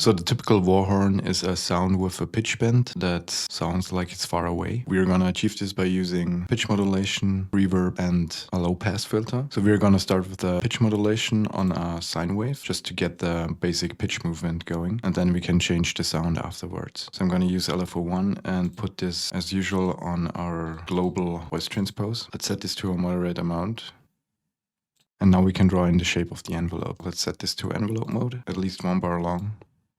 So the typical Warhorn is a sound with a pitch bend that sounds like it's far away. We're gonna achieve this by using pitch modulation, reverb, and a low pass filter. So we're gonna start with the pitch modulation on a sine wave just to get the basic pitch movement going, and then we can change the sound afterwards. So I'm gonna use LFO1 and put this as usual on our global voice transpose. Let's set this to a moderate amount. And now we can draw in the shape of the envelope. Let's set this to envelope mode, at least 1 bar long.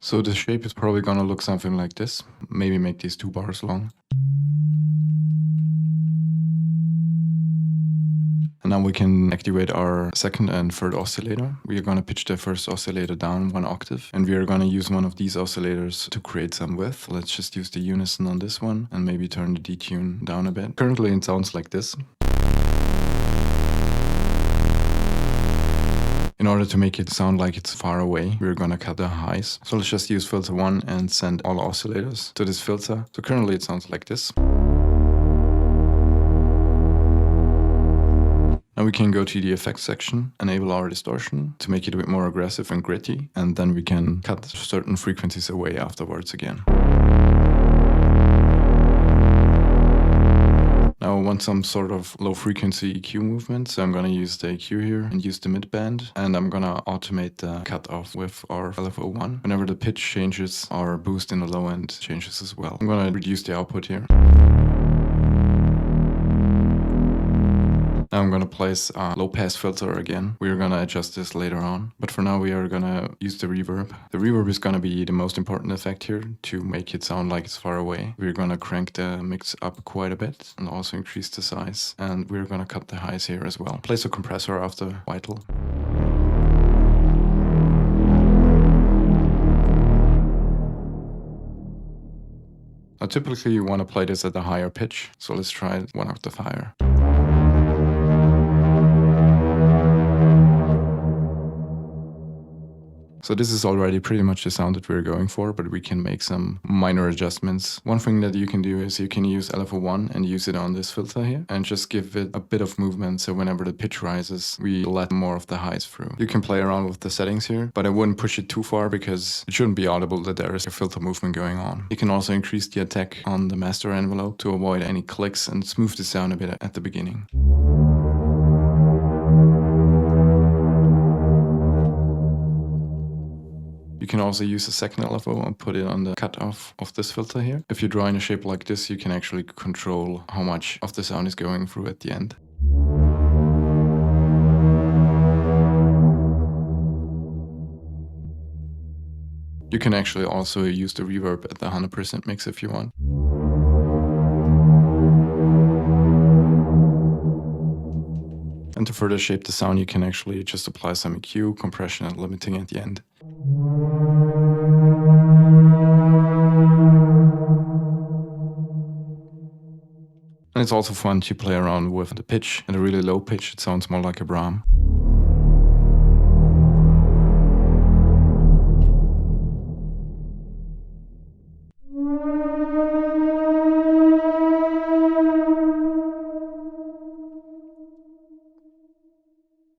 So the shape is probably gonna look something like this. Maybe make these 2 bars long. And now we can activate our second and third oscillator. We are gonna pitch the first oscillator down 1 octave, and we are gonna use one of these oscillators to create some width. Let's just use the unison on this one and maybe turn the detune down a bit. Currently it sounds like this. In order to make it sound like it's far away, we're gonna cut the highs. So let's just use filter 1 and send all oscillators to this filter. So currently it sounds like this. Now we can go to the effects section, enable our distortion to make it a bit more aggressive and gritty, and then we can cut certain frequencies away afterwards again. Now I want some sort of low frequency EQ movement, so I'm gonna use the EQ here and use the mid band, and I'm gonna automate the cutoff with our LFO1. Whenever the pitch changes, our boost in the low end changes as well. I'm gonna reduce the output here. Now I'm gonna place a low pass filter again. We're gonna adjust this later on, but for now we are gonna use the reverb. The reverb is gonna be the most important effect here to make it sound like it's far away. We're gonna crank the mix up quite a bit and also increase the size, and we're gonna cut the highs here as well. Place a compressor after vital. Now typically you want to play this at a higher pitch, so let's try it 1 octave higher. So this is already pretty much the sound that we're going for, but we can make some minor adjustments. One thing that you can do is you can use LFO1 and use it on this filter here and just give it a bit of movement, so whenever the pitch rises, we let more of the highs through. You can play around with the settings here, but I wouldn't push it too far because it shouldn't be audible that there is a filter movement going on. You can also increase the attack on the master envelope to avoid any clicks and smooth the sound a bit at the beginning. You can also use a second LFO and put it on the cutoff of this filter here. If you draw in a shape like this, you can actually control how much of the sound is going through at the end. You can actually also use the reverb at the 100% mix if you want. And to further shape the sound, you can actually just apply some EQ, compression, and limiting at the end. And it's also fun to play around with the pitch. At a really low pitch, it sounds more like a Brahms.